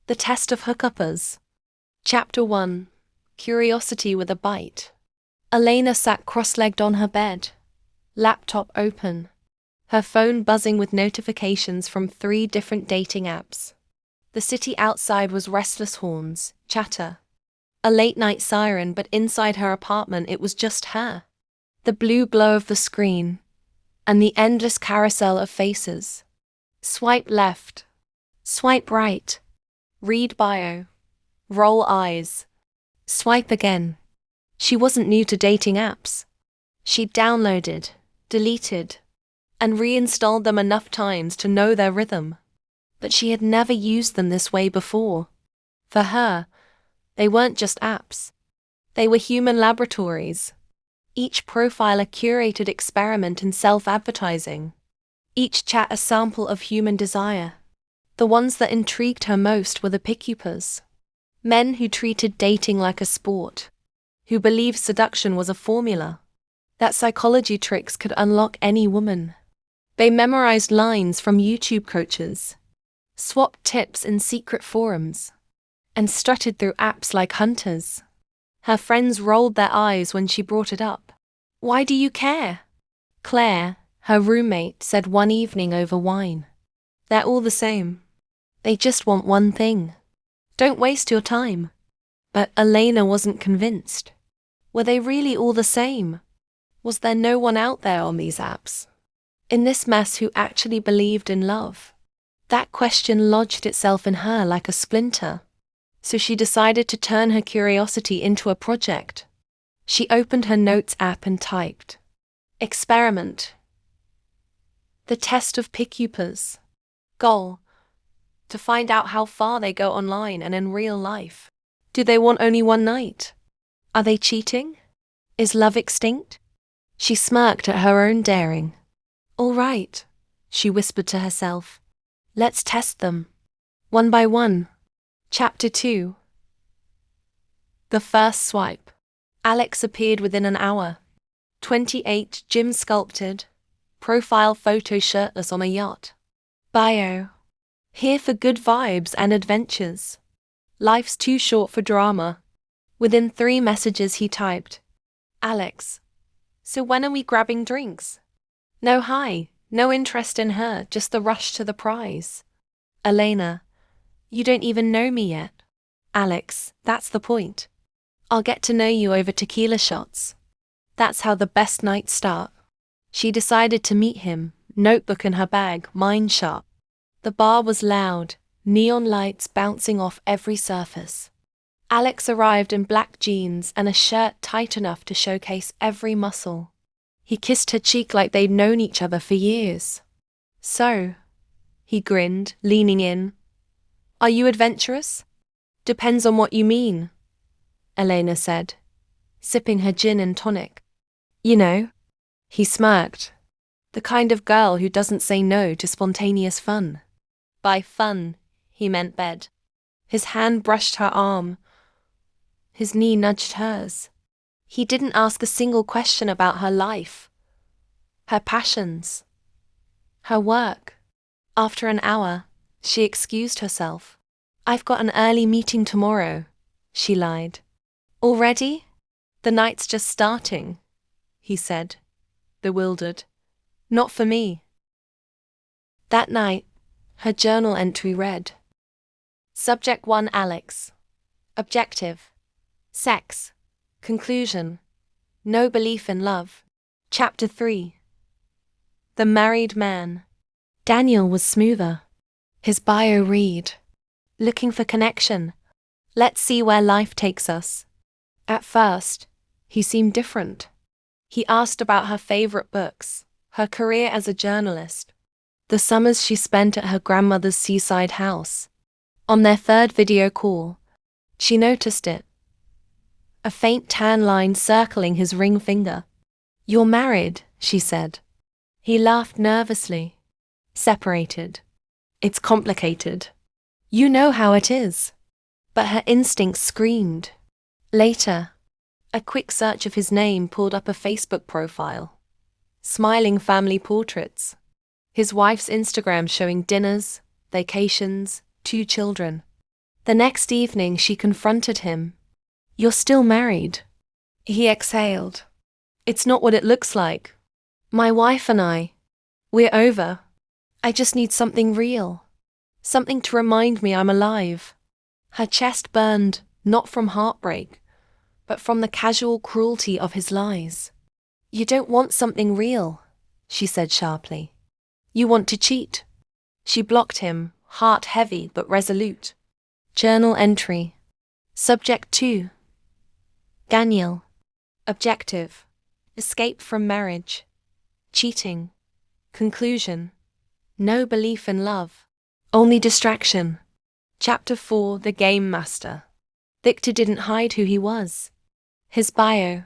The Test of Hookuppers. Chapter 1. Curiosity with a Bite. Elena sat cross-legged on her bed, laptop open, her phone buzzing with notifications from 3 different dating apps. The city outside was restless horns, chatter, a late-night siren, but inside her apartment it was just her. The blue glow of the screen, and the endless carousel of faces. Swipe left, swipe right, read bio, roll eyes, swipe again. She wasn't new to dating apps. She'd downloaded, deleted, and reinstalled them enough times to know their rhythm. But she had never used them this way before. For her, they weren't just apps. They were human laboratories. Each profile a curated experiment in self-advertising. Each chat a sample of human desire. The ones that intrigued her most were the pickupers. Men who treated dating like a sport. Who believed seduction was a formula. That psychology tricks could unlock any woman. They memorized lines from YouTube coaches. Swapped tips in secret forums. And strutted through apps like hunters. Her friends rolled their eyes when she brought it up. "Why do you care?" Claire, her roommate, said one evening over wine. "They're all the same. They just want one thing. Don't waste your time." But Elena wasn't convinced. Were they really all the same? Was there no one out there on these apps, in this mess, who actually believed in love? That question lodged itself in her like a splinter. So she decided to turn her curiosity into a project. She opened her notes app and typed, "Experiment. The test of pickupers. Goal. To find out how far they go online and in real life. Do they want only one night? Are they cheating? Is love extinct?" She smirked at her own daring. "All right," she whispered to herself. "Let's test them. One by one." Chapter 2. The First Swipe. Alex appeared within an hour. 28, gym sculpted. Profile photo shirtless on a yacht. Bio. Here for good vibes and adventures. Life's too short for drama. Within 3 messages he typed, "Alex, so when are we grabbing drinks?" No hi, no interest in her, just the rush to the prize. Elena, "You don't even know me yet." Alex, "That's the point. I'll get to know you over tequila shots." That's how the best nights start. She decided to meet him, notebook in her bag, mind sharp. The bar was loud, neon lights bouncing off every surface. Alex arrived in black jeans and a shirt tight enough to showcase every muscle. He kissed her cheek like they'd known each other for years. "So," he grinned, leaning in, "are you adventurous?" "Depends on what you mean," Elena said, sipping her gin and tonic. "You know," he smirked, "the kind of girl who doesn't say no to spontaneous fun." By fun, he meant bed. His hand brushed her arm. His knee nudged hers. He didn't ask a single question about her life, her passions, her work. After an hour, she excused herself. "I've got an early meeting tomorrow," she lied. "Already? The night's just starting," he said, bewildered. "Not for me." That night, her journal entry read, Subject 1 Alex. Objective. Sex. Conclusion. No belief in love. Chapter 3. The Married Man. Daniel was smoother. His bio read, "Looking for connection. Let's see where life takes us." At first, he seemed different. He asked about her favorite books, her career as a journalist, the summers she spent at her grandmother's seaside house. On their 3rd video call, she noticed it. A faint tan line circling his ring finger. "You're married," she said. He laughed nervously. "Separated. It's complicated. You know how it is." But her instincts screamed. Later, a quick search of his name pulled up a Facebook profile. Smiling family portraits. His wife's Instagram showing dinners, vacations, 2 children. The next evening she confronted him. "You're still married." He exhaled. "It's not what it looks like. My wife and we're over. I just need something real. Something to remind me I'm alive." Her chest burned, not from heartbreak, but from the casual cruelty of his lies. "You don't want something real," she said sharply. "You want to cheat." She blocked him, heart heavy but resolute. Journal entry. Subject 2. Daniel. Objective. Escape from marriage. Cheating. Conclusion. No belief in love. Only distraction. Chapter 4. The Game Master. Victor didn't hide who he was. His bio.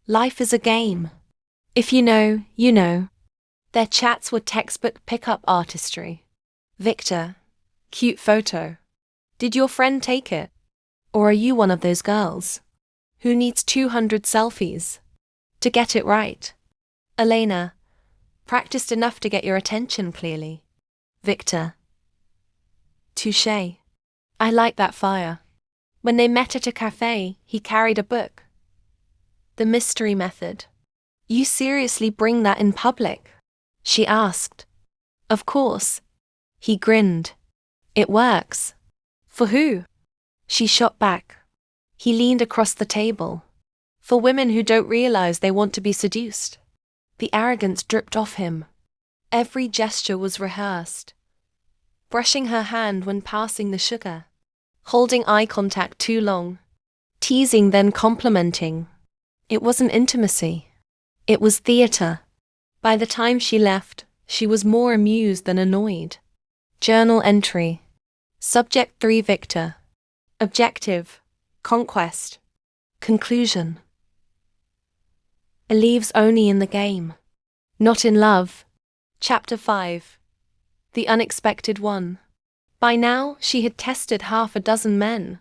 Life is a game. If you know, you know. Their chats were textbook pickup artistry. Victor. Cute photo. Did your friend take it? Or are you one of those girls who needs 200 selfies to get it right? Elena. Practiced enough to get your attention clearly. Victor. Touché. I like that fire. When they met at a cafe, he carried a book. The mystery method. You seriously bring that in public? She asked. Of course. He grinned. It works. For who? She shot back. He leaned across the table. For women who don't realize they want to be seduced. The arrogance dripped off him. Every gesture was rehearsed. Brushing her hand when passing the sugar. Holding eye contact too long. Teasing then complimenting. It wasn't intimacy. It was theater. By the time she left, she was more amused than annoyed. Journal entry. Subject 3. Victor. Objective. Conquest. Conclusion. Believes only in the game. Not in love. Chapter 5. The Unexpected One. By now, she had tested half a dozen men.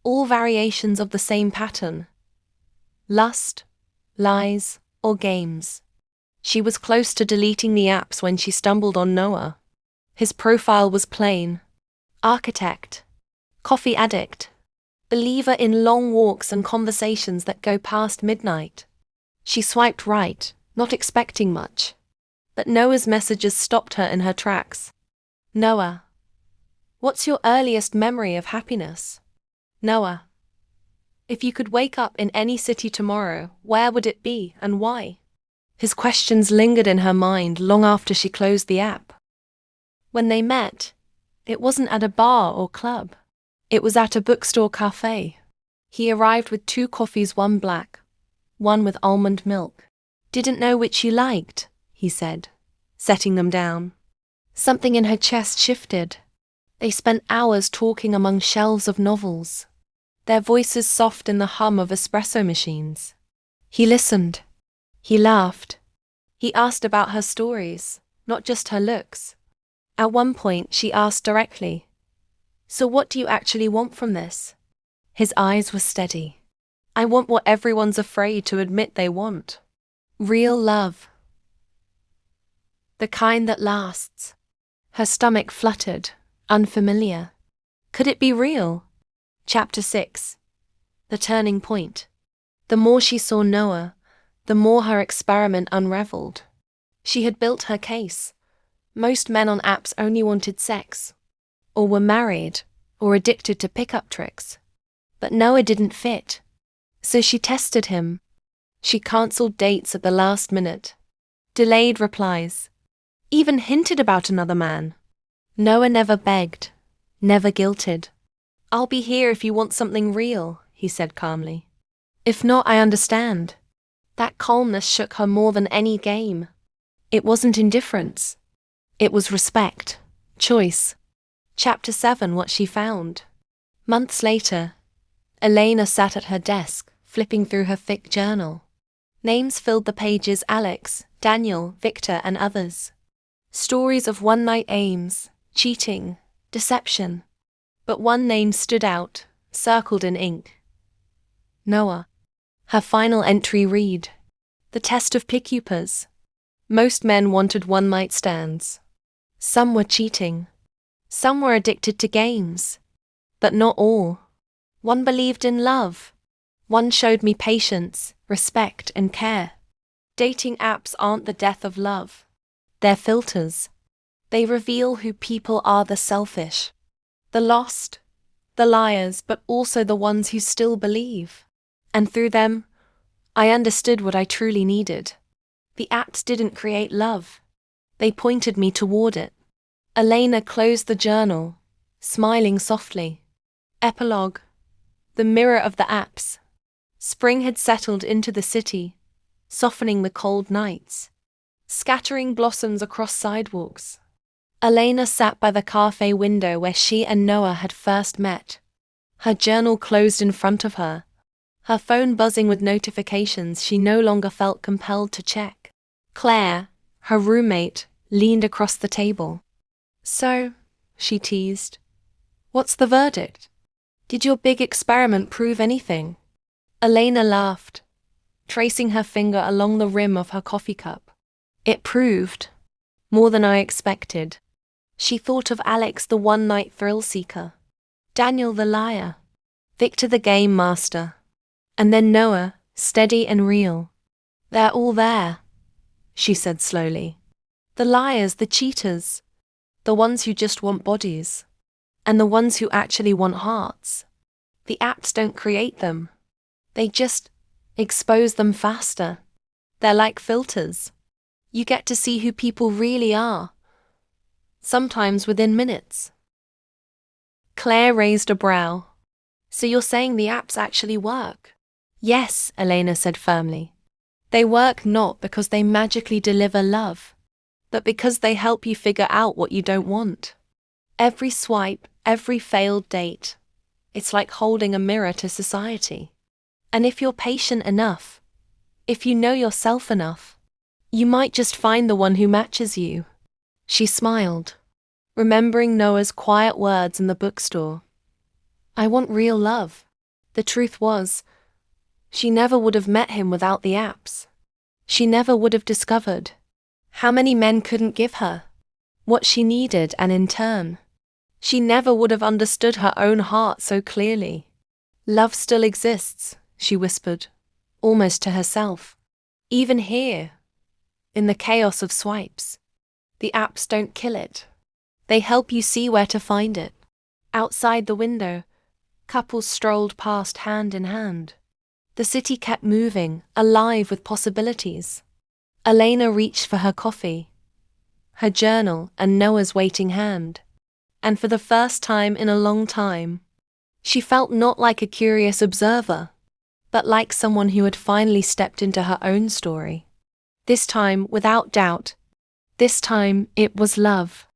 All variations of the same pattern. Lust, lies, or games. She was close to deleting the apps when she stumbled on Noah. His profile was plain. Architect. Coffee addict. Believer in long walks and conversations that go past midnight. She swiped right, not expecting much. But Noah's messages stopped her in her tracks. Noah. What's your earliest memory of happiness? Noah. If you could wake up in any city tomorrow, where would it be and why? His questions lingered in her mind long after she closed the app. When they met, it wasn't at a bar or club. It was at a bookstore cafe. He arrived with 2 coffees, one black, one with almond milk. Didn't know which you liked, he said, setting them down. Something in her chest shifted. They spent hours talking among shelves of novels, their voices soft in the hum of espresso machines. He listened. He laughed. He asked about her stories, not just her looks. At one point, she asked directly, "So what do you actually want from this?" His eyes were steady. "I want what everyone's afraid to admit they want. Real love. The kind that lasts." Her stomach fluttered, unfamiliar. Could it be real? Chapter 6. The Turning Point. The more she saw Noah, the more her experiment unraveled. She had built her case. Most men on apps only wanted sex, or were married, or addicted to pickup tricks. But Noah didn't fit. So she tested him. She cancelled dates at the last minute. Delayed replies. Even hinted about another man. Noah never begged, never guilted. "I'll be here if you want something real," he said calmly. "If not, I understand." That calmness shook her more than any game. It wasn't indifference. It was respect, choice. Chapter 7. What she found. Months later, Elena sat at her desk, flipping through her thick journal. Names filled the pages: Alex, Daniel, Victor, and others. Stories of one-night aims, cheating, deception. But one name stood out, circled in ink. Noah. Her final entry read, "The test of pickupers." Most men wanted one-night stands. Some were cheating. Some were addicted to games. but not all. One believed in love. One showed me patience, respect, and care. Dating apps aren't the death of love. They're filters. They reveal who people are: the selfish, the lost, the liars, but also the ones who still believe. And through them, I understood what I truly needed. The apps didn't create love. They pointed me toward it. Elena closed the journal, smiling softly. Epilogue. The mirror of the apps. Spring had settled into the city, softening the cold nights, scattering blossoms across sidewalks. Elena sat by the cafe window where she and Noah had first met. Her journal closed in front of her, her phone buzzing with notifications she no longer felt compelled to check. Claire, her roommate, leaned across the table. "So," she teased, "what's the verdict? Did your big experiment prove anything?" Elena laughed, tracing her finger along the rim of her coffee cup. "It proved more than I expected." She thought of Alex, the one-night thrill-seeker, Daniel the liar, Victor the game master, and then Noah, steady and real. "They're all there," she said slowly. "The liars, the cheaters, the ones who just want bodies, and the ones who actually want hearts. The apps don't create them. They just expose them faster. They're like filters. You get to see who people really are, sometimes within minutes." Claire raised a brow. "So you're saying the apps actually work?" "Yes," Elena said firmly. "They work not because they magically deliver love, but because they help you figure out what you don't want. Every swipe, every failed date, it's like holding a mirror to society. And if you're patient enough, if you know yourself enough, you might just find the one who matches you." She smiled, remembering Noah's quiet words in the bookstore. "I want real love." The truth was, she never would have met him without the apps. She never would have discovered how many men couldn't give her what she needed, and in turn, she never would have understood her own heart so clearly. "Love still exists," she whispered, almost to herself. "Even here, in the chaos of swipes. The apps don't kill it. They help you see where to find it." Outside the window, couples strolled past hand in hand. The city kept moving, alive with possibilities. Elena reached for her coffee, her journal, and Noah's waiting hand. And for the first time in a long time, she felt not like a curious observer, but like someone who had finally stepped into her own story. This time, without doubt, this time it was love.